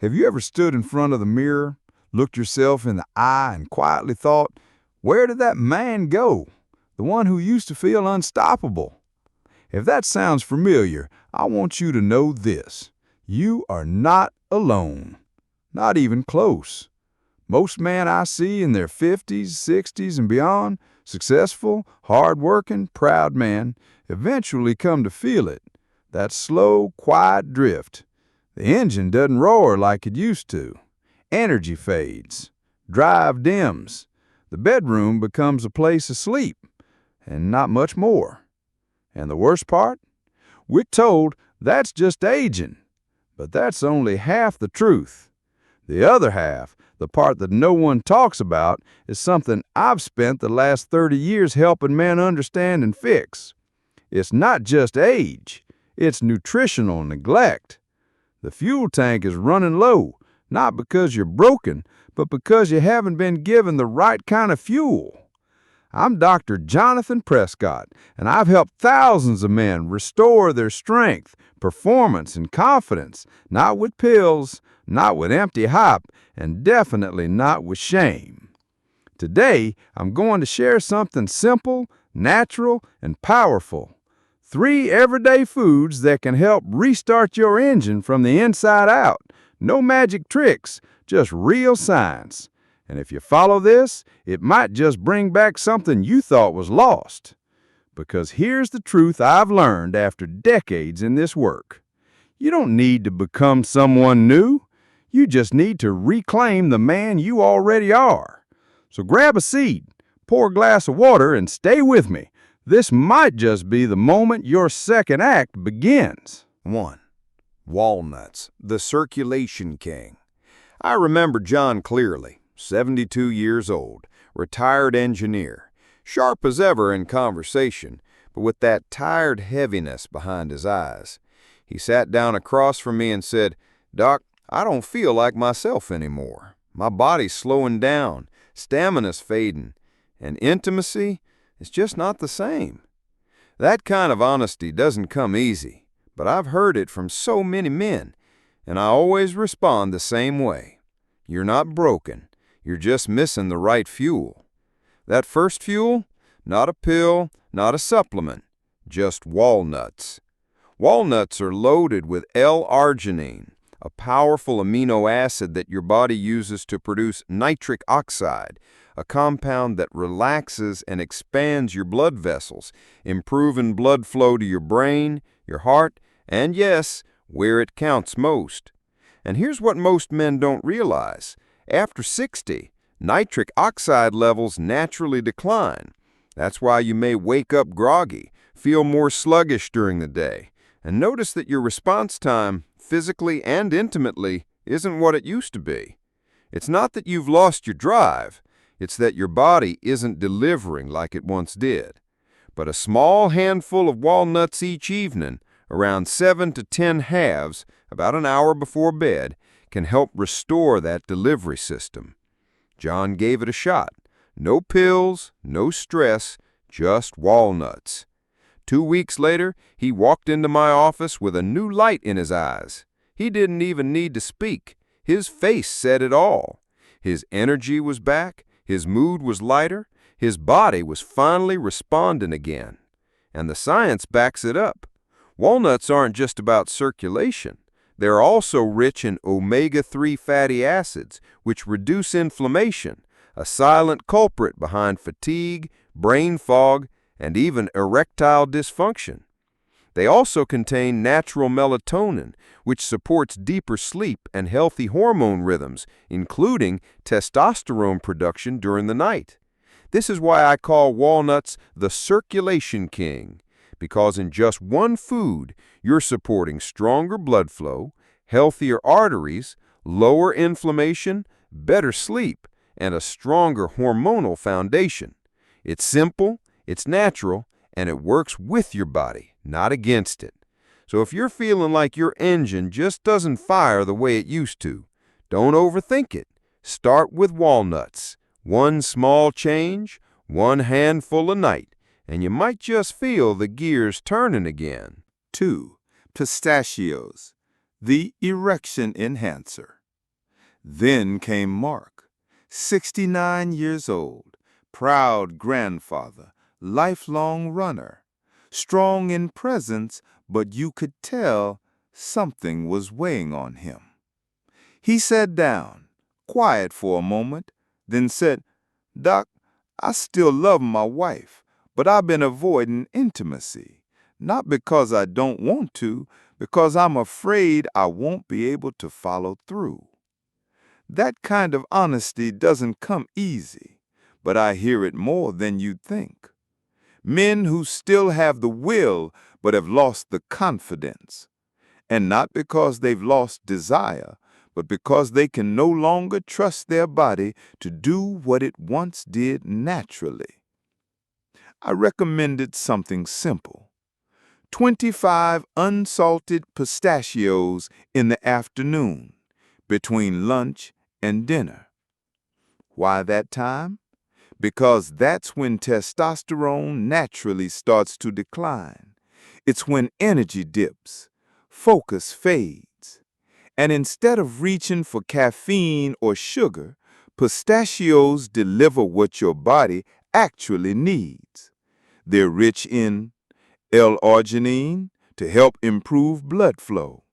Have you ever stood in front of the mirror, looked yourself in the eye, and quietly thought, where did that man go? The one who used to feel unstoppable. If that sounds familiar, I want you to know this. You are not alone. Not even close. Most men I see in their 50s, 60s, and beyond, successful, hard-working, proud men, eventually come to feel it. That slow, quiet drift. The engine doesn't roar like it used to. Energy fades. Drive dims. The bedroom becomes a place of sleep, and not much more. And the worst part? We're told that's just aging. But that's only half the truth. The other half, the part that no one talks about, is something I've spent the last 30 years helping men understand and fix. It's not just age. It's nutritional neglect. The fuel tank is running low, not because you're broken, but because you haven't been given the right kind of fuel. I'm Dr. Jonathan Prescott, and I've helped thousands of men restore their strength, performance, and confidence, not with pills, not with empty hype, and definitely not with shame. Today, I'm going to share something simple, natural, and powerful. 3 everyday foods that can help restart your engine from the inside out. No magic tricks, just real science. And if you follow this, it might just bring back something you thought was lost. Because here's the truth I've learned after decades in this work. You don't need to become someone new. You just need to reclaim the man you already are. So grab a seat, pour a glass of water, and stay with me. This might just be the moment your second act begins. 1. Walnuts, the circulation king. I remember John clearly, 72 years old, retired engineer, sharp as ever in conversation, but with that tired heaviness behind his eyes. He sat down across from me and said, "Doc, I don't feel like myself anymore. My body's slowing down, stamina's fading, and intimacy is just not the same." That kind of honesty doesn't come easy, but I've heard it from so many men, and I always respond the same way. You're not broken. You're just missing the right fuel. That first fuel? Not a pill, not a supplement, just walnuts. Walnuts are loaded with L-arginine, a powerful amino acid that your body uses to produce nitric oxide, a compound that relaxes and expands your blood vessels, improving blood flow to your brain, your heart, and yes, where it counts most. And here's what most men don't realize. After 60, nitric oxide levels naturally decline. That's why you may wake up groggy, feel more sluggish during the day, and notice that your response time, physically and intimately, isn't what it used to be. It's not that you've lost your drive. It's that your body isn't delivering like it once did. But a small handful of walnuts each evening, around 7 to 10 halves, about an hour before bed, can help restore that delivery system. John gave it a shot. No pills, no stress, just walnuts. 2 weeks later, he walked into my office with a new light in his eyes. He didn't even need to speak. His face said it all. His energy was back. His mood was lighter. His body was finally responding again. And the science backs it up. Walnuts aren't just about circulation. They're also rich in omega-3 fatty acids, which reduce inflammation, a silent culprit behind fatigue, brain fog, and even erectile dysfunction. They also contain natural melatonin, which supports deeper sleep and healthy hormone rhythms, including testosterone production during the night. This is why I call walnuts the circulation king, because in just one food, you're supporting stronger blood flow, healthier arteries, lower inflammation, better sleep, and a stronger hormonal foundation. It's simple, it's natural, and it works with your body, not against it. So if you're feeling like your engine just doesn't fire the way it used to, don't overthink it. Start with walnuts. One small change, one handful a night, and you might just feel the gears turning again. 2. Pistachios, the erection enhancer. Then came Mark, 69 years old, proud grandfather, lifelong runner, strong in presence, but you could tell something was weighing on him. He sat down, quiet for a moment, then said, "Doc, I still love my wife, but I've been avoiding intimacy. Not because I don't want to, because I'm afraid I won't be able to follow through." That kind of honesty doesn't come easy, but I hear it more than you'd think. Men who still have the will but have lost the confidence. And not because they've lost desire, but because they can no longer trust their body to do what it once did naturally. I recommended something simple. 25 unsalted pistachios in the afternoon, between lunch and dinner. Why that time? Because that's when testosterone naturally starts to decline. It's when energy dips, focus fades. And instead of reaching for caffeine or sugar, pistachios deliver what your body actually needs. They're rich in L-arginine to help improve blood flow,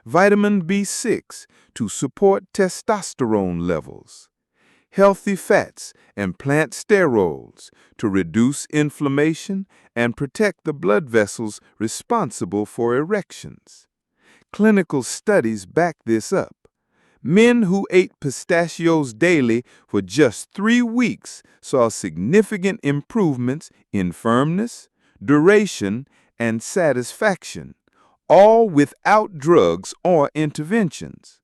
vitamin B6 to support testosterone levels, healthy fats and plant sterols to reduce inflammation and protect the blood vessels responsible for erections. Clinical studies back this up. Men who ate pistachios daily for just 3 weeks saw significant improvements in firmness, duration, and satisfaction, all without drugs or interventions.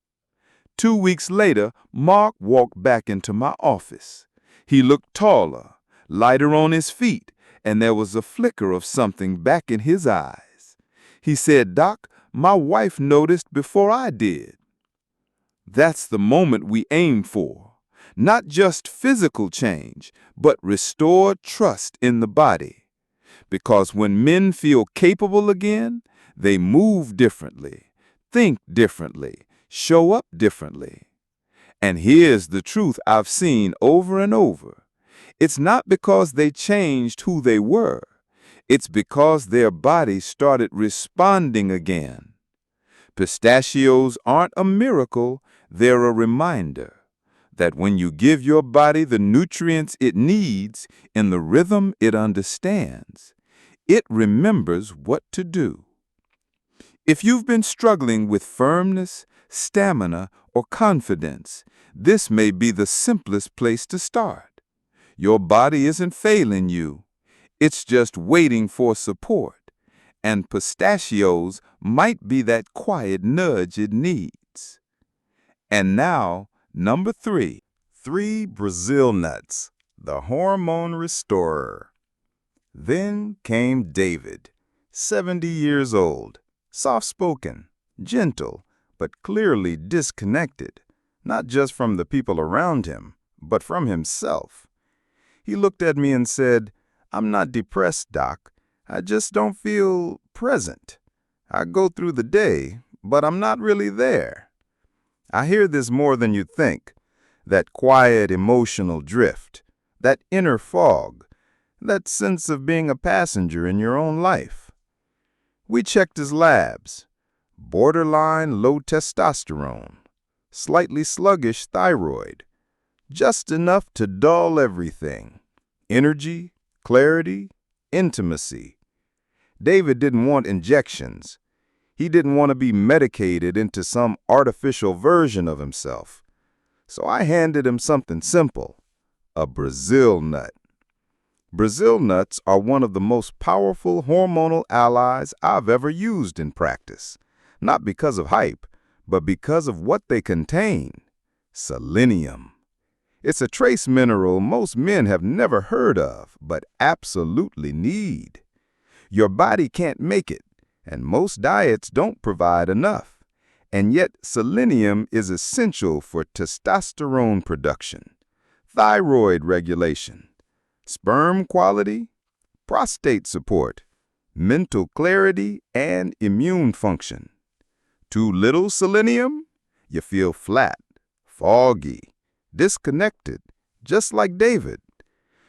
2 weeks later, Mark walked back into my office. He looked taller, lighter on his feet, and there was a flicker of something back in his eyes. He said, "Doc, my wife noticed before I did." That's the moment we aim for. Not just physical change, but restored trust in the body. Because when men feel capable again, they move differently, think differently, show up differently. And here's the truth I've seen over and over. It's not because they changed who they were. It's because their bodies started responding again. Pistachios aren't a miracle, they're a reminder that when you give your body the nutrients it needs in the rhythm it understands, it remembers what to do. If you've been struggling with firmness, stamina, or confidence, this may be the simplest place to start. Your body isn't failing you. It's just waiting for support. And pistachios might be that quiet nudge it needs. And now, number 3. 3 Brazil nuts, the hormone restorer. Then came David, 70 years old, soft-spoken, gentle, but clearly disconnected, not just from the people around him, but from himself. He looked at me and said, "I'm not depressed, Doc. I just don't feel present. I go through the day, but I'm not really there." I hear this more than you think, that quiet emotional drift, that inner fog, that sense of being a passenger in your own life. We checked his labs. Borderline low testosterone, slightly sluggish thyroid, just enough to dull everything. Energy, clarity, intimacy. David didn't want injections. He didn't want to be medicated into some artificial version of himself. So I handed him something simple, a Brazil nut. Brazil nuts are one of the most powerful hormonal allies I've ever used in practice. Not because of hype, but because of what they contain. Selenium. It's a trace mineral most men have never heard of, but absolutely need. Your body can't make it, and most diets don't provide enough. And yet, selenium is essential for testosterone production, thyroid regulation, sperm quality, prostate support, mental clarity, and immune function. Too little selenium? You feel flat, foggy, disconnected, just like David.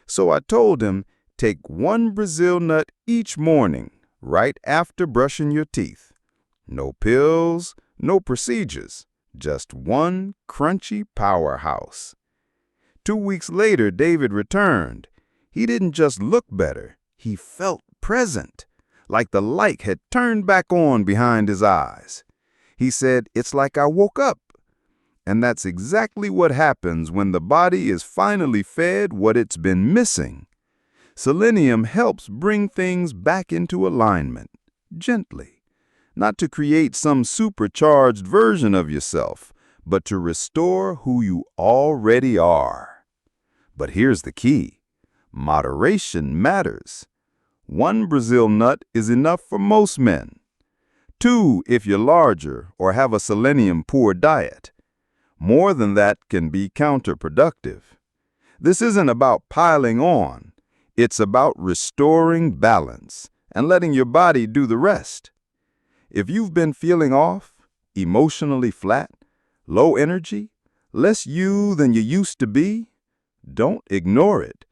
So I told him, take one Brazil nut each morning, right after brushing your teeth. No pills, no procedures, just one crunchy powerhouse. 2 weeks later, David returned. He didn't just look better, he felt present, like the light had turned back on behind his eyes. He said, "It's like I woke up." And that's exactly what happens when the body is finally fed what it's been missing. Selenium helps bring things back into alignment, gently, not to create some supercharged version of yourself, but to restore who you already are. But here's the key. Moderation matters. 1 Brazil nut is enough for most men. 2 if you're larger or have a selenium-poor diet. More than that can be counterproductive. This isn't about piling on. It's about restoring balance and letting your body do the rest. If you've been feeling off, emotionally flat, low energy, less you than you used to be, don't ignore it,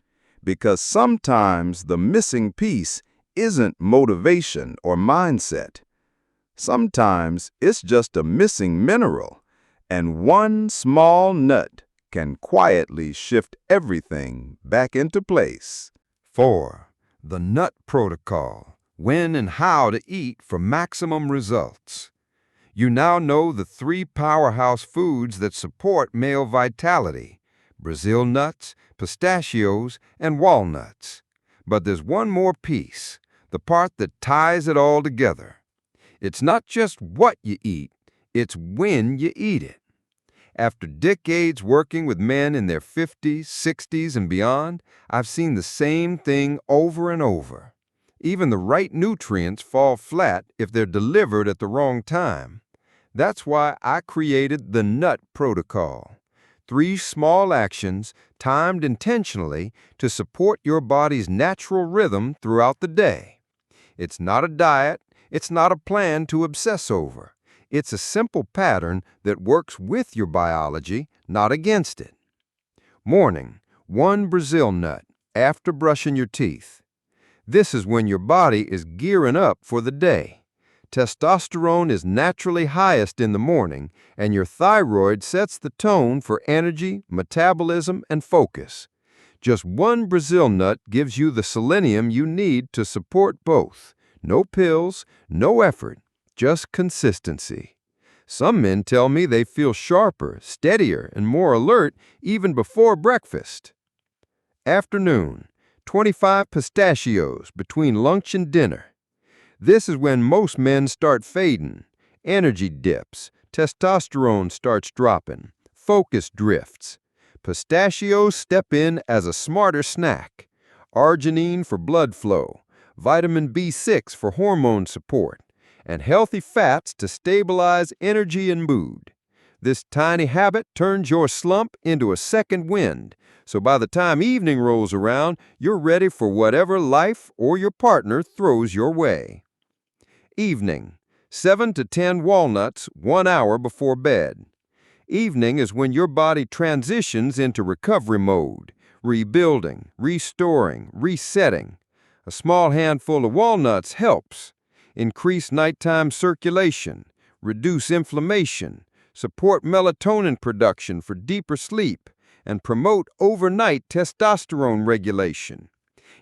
because sometimes the missing piece isn't motivation or mindset. Sometimes it's just a missing mineral, and one small nut can quietly shift everything back into place. 4. The nut protocol. When and how to eat for maximum results. You now know the 3 powerhouse foods that support male vitality: Brazil nuts, pistachios, and walnuts. But there's one more piece, the part that ties it all together. It's not just what you eat, it's when you eat it. After decades working with men in their 50s, 60s, and beyond, I've seen the same thing over and over. Even the right nutrients fall flat if they're delivered at the wrong time. That's why I created the Nut Protocol. 3 small actions timed intentionally to support your body's natural rhythm throughout the day. It's not a diet, it's not a plan to obsess over. It's a simple pattern that works with your biology, not against it. Morning, 1 Brazil nut after brushing your teeth. This is when your body is gearing up for the day. Testosterone is naturally highest in the morning, and your thyroid sets the tone for energy, metabolism, and focus. Just 1 Brazil nut gives you the selenium you need to support both. No pills, no effort, just consistency. Some men tell me they feel sharper, steadier, and more alert even before breakfast. Afternoon, 25 pistachios between lunch and dinner. This is when most men start fading. Energy dips, testosterone starts dropping, focus drifts. Pistachios step in as a smarter snack. Arginine for blood flow, vitamin B6 for hormone support, and healthy fats to stabilize energy and mood. This tiny habit turns your slump into a second wind, so by the time evening rolls around, you're ready for whatever life or your partner throws your way. Evening, 7 to 10 walnuts 1 hour before bed. Evening is when your body transitions into recovery mode, rebuilding, restoring, resetting. A small handful of walnuts helps. Increase nighttime circulation, reduce inflammation, support melatonin production for deeper sleep, and promote overnight testosterone regulation.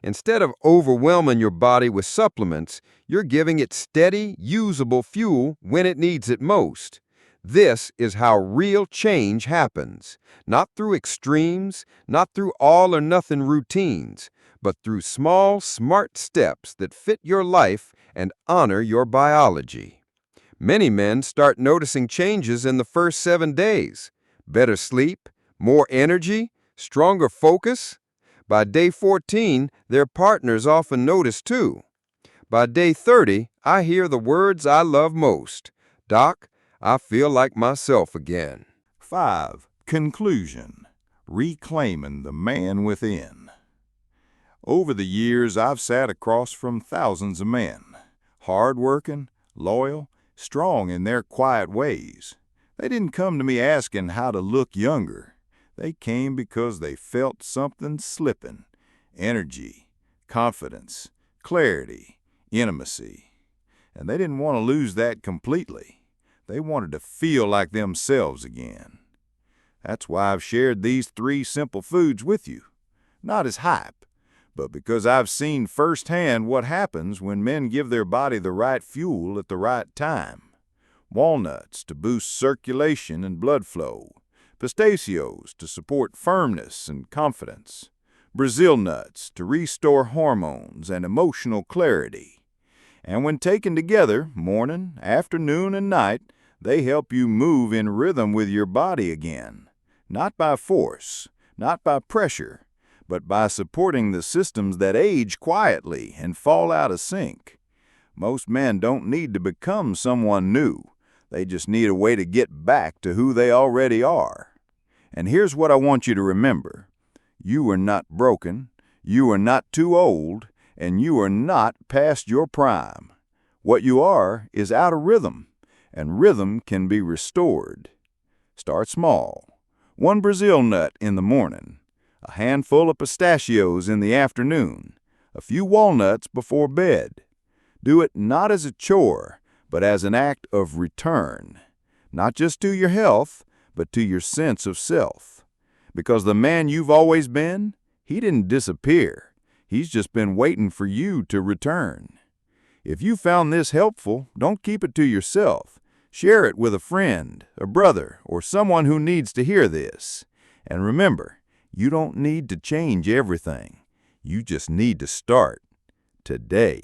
Instead of overwhelming your body with supplements, you're giving it steady, usable fuel when it needs it most. This is how real change happens, not through extremes, not through all-or-nothing routines, but through small, smart steps that fit your life and honor your biology. Many men start noticing changes in the first 7 days. Better sleep, more energy, stronger focus. By day 14, their partners often notice too. By day 30, I hear the words I love most. "Doc, I feel like myself again." 5. Conclusion. Reclaiming the man within. Over the years, I've sat across from thousands of men, hard-working, loyal, strong in their quiet ways. They didn't come to me asking how to look younger. They came because they felt something slipping. Energy, confidence, clarity, intimacy. And they didn't want to lose that completely. They wanted to feel like themselves again. That's why I've shared these 3 simple foods with you. Not as hype, but because I've seen firsthand what happens when men give their body the right fuel at the right time. Walnuts to boost circulation and blood flow. Pistachios to support firmness and confidence. Brazil nuts to restore hormones and emotional clarity. And when taken together, morning, afternoon, and night, they help you move in rhythm with your body again. Not by force, not by pressure, but by supporting the systems that age quietly and fall out of sync. Most men don't need to become someone new. They just need a way to get back to who they already are. And here's what I want you to remember. You are not broken, you are not too old, and you are not past your prime. What you are is out of rhythm, and rhythm can be restored. Start small. 1 Brazil nut in the morning, a handful of pistachios in the afternoon, a few walnuts before bed. Do it not as a chore, but as an act of return, not just to your health, but to your sense of self. Because the man you've always been, he didn't disappear. He's just been waiting for you to return. If you found this helpful, don't keep it to yourself. Share it with a friend, a brother, or someone who needs to hear this. And remember, you don't need to change everything. You just need to start today.